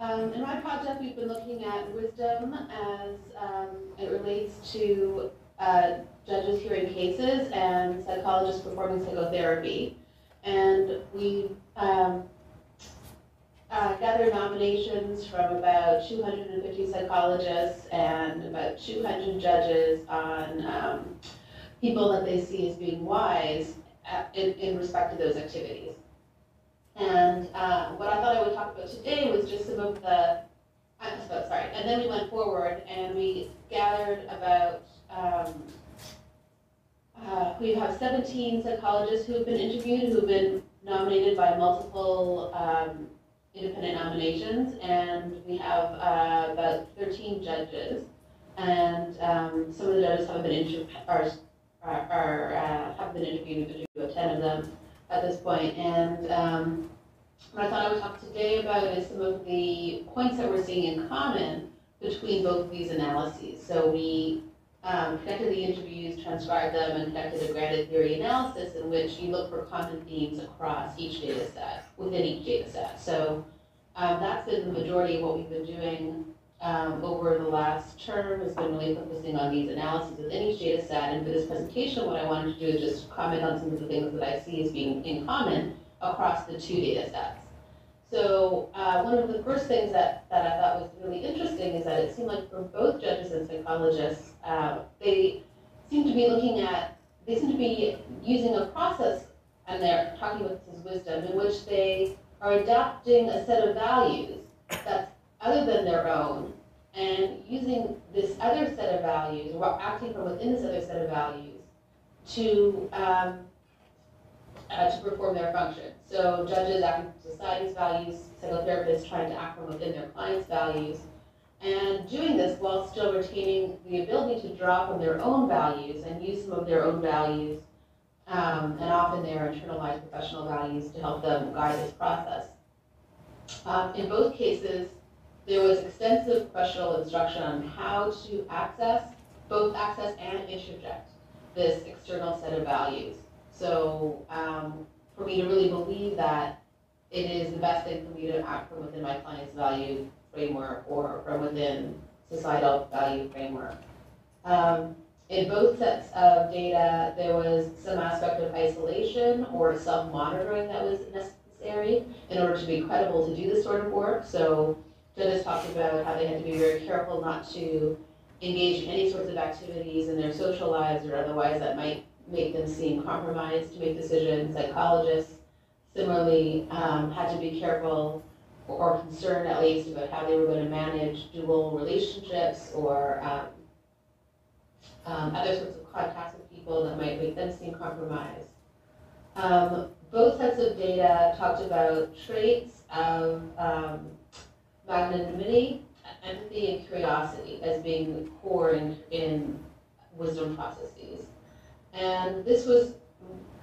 In my project, we've been looking at wisdom as it relates to judges hearing cases and psychologists performing psychotherapy. And we gathered nominations from about 250 psychologists and about 200 judges on people that they see as being wise in respect to those activities. And what I thought I would talk about today was just some of the, and then we went forward and we gathered about, we have 17 psychologists who have been interviewed, who have been nominated by multiple independent nominations, and we have about 13 judges, and some of the judges haven't been interviewed, have been interviewed. We've interviewed 10 of them at this point, and what I thought I would talk today about is some of the points that we're seeing in common between both of these analyses. So we connected the interviews, transcribed them, and conducted a graded theory analysis in which you look for common themes across each data set, within each data set. So that's been the majority of what we've been doing over the last term, has been really focusing on these analyses within each data set. And for this presentation, what I wanted to do is just comment on some of the things that I see as being in common across the two data sets. So one of the first things that I thought was really interesting is that it seemed like for both judges and psychologists, they seem to be using a process, and they're talking about this as wisdom, in which they are adopting a set of values that's other than their own, and using this other set of values, or acting from within this other set of values, to perform their function. So judges acting from society's values, psychotherapists trying to act from within their clients' values, and doing this while still retaining the ability to draw from their own values and use some of their own values, and often their internalized professional values, to help them guide this process. In both cases, there was extensive professional instruction on how to both access and interject this external set of values. So for me to really believe that it is the best thing for me to act from within my client's value framework or from within societal value framework. In both sets of data, there was some aspect of isolation or self-monitoring that was necessary in order to be credible to do this sort of work. So judges talked about how they had to be very careful not to engage in any sorts of activities in their social lives or otherwise that might make them seem compromised to make decisions. Psychologists similarly had to be careful or concerned at least about how they were going to manage dual relationships or other sorts of contacts with people that might make them seem compromised. Both sets of data talked about traits of magnanimity, empathy, and curiosity as being core in wisdom processes. And this was,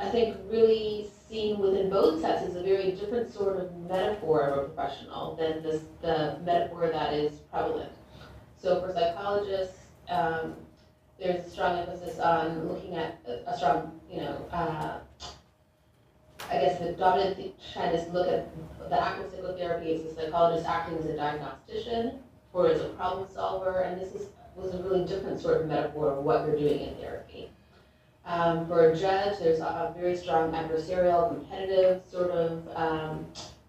I think, really seen within both sets as a very different sort of metaphor of a professional than the metaphor that is prevalent. So for psychologists, there's a strong emphasis on looking at a strong, I guess the dominant trend is to look at the act of psychotherapy as a psychologist acting as a diagnostician or as a problem solver, and this was a really different sort of metaphor of what you're doing in therapy. For a judge, there's a very strong adversarial, competitive sort of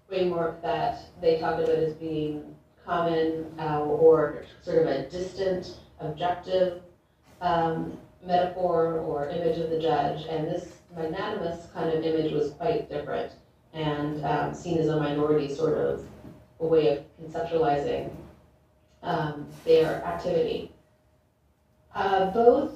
framework that they talked about as being common or sort of a distant, objective metaphor or image of the judge. And this magnanimous kind of image was quite different and seen as a minority sort of a way of conceptualizing their activity. Both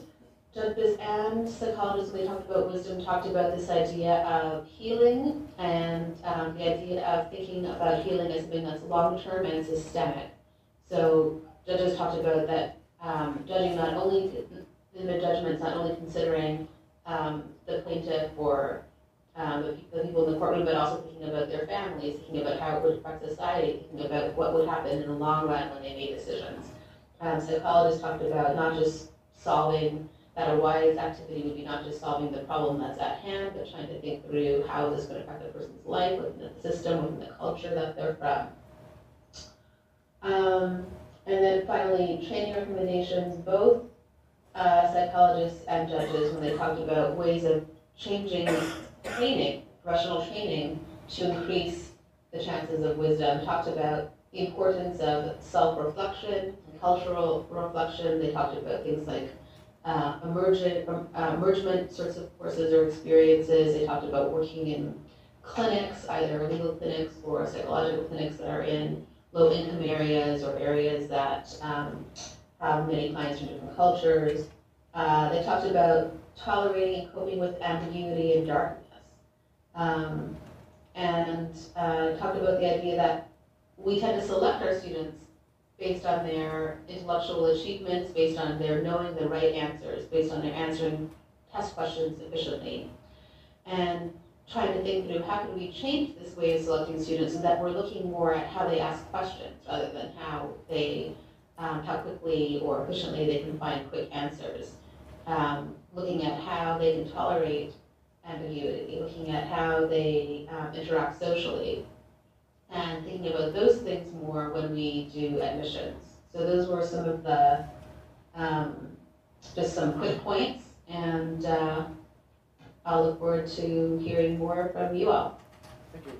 judges and psychologists, when they talked about wisdom, talked about this idea of healing and the idea of thinking about healing as something that's long-term and systemic. So judges talked about that judging not only in their judgments, not only considering the plaintiff or the people in the courtroom, but also thinking about their families, thinking about how it would affect society, thinking about what would happen in the long run when they made decisions. Psychologists talked about not just solving, that a wise activity would be not just solving the problem that's at hand, but trying to think through how is this going to affect the person's life within the system, within the culture that they're from. then finally, training recommendations, both psychologists and judges, when they talked about ways of changing training, professional training, to increase the chances of wisdom, talked about the importance of self-reflection, cultural reflection. They talked about things like emergent sorts of courses or experiences. They talked about working in clinics, either legal clinics or psychological clinics that are in low-income areas or areas that have many clients from different cultures. They talked about tolerating and coping with ambiguity and darkness. And talked about the idea that we tend to select our students based on their intellectual achievements, based on their knowing the right answers, based on their answering test questions efficiently. And trying to think through how can we change this way of selecting students so that we're looking more at how they ask questions rather than how quickly or efficiently they can find quick answers. Looking at how they can tolerate ambiguity, looking at how they interact socially, and thinking about those things more when we do admissions. So those were some of the, just some quick points, and I'll look forward to hearing more from you all. Thank you.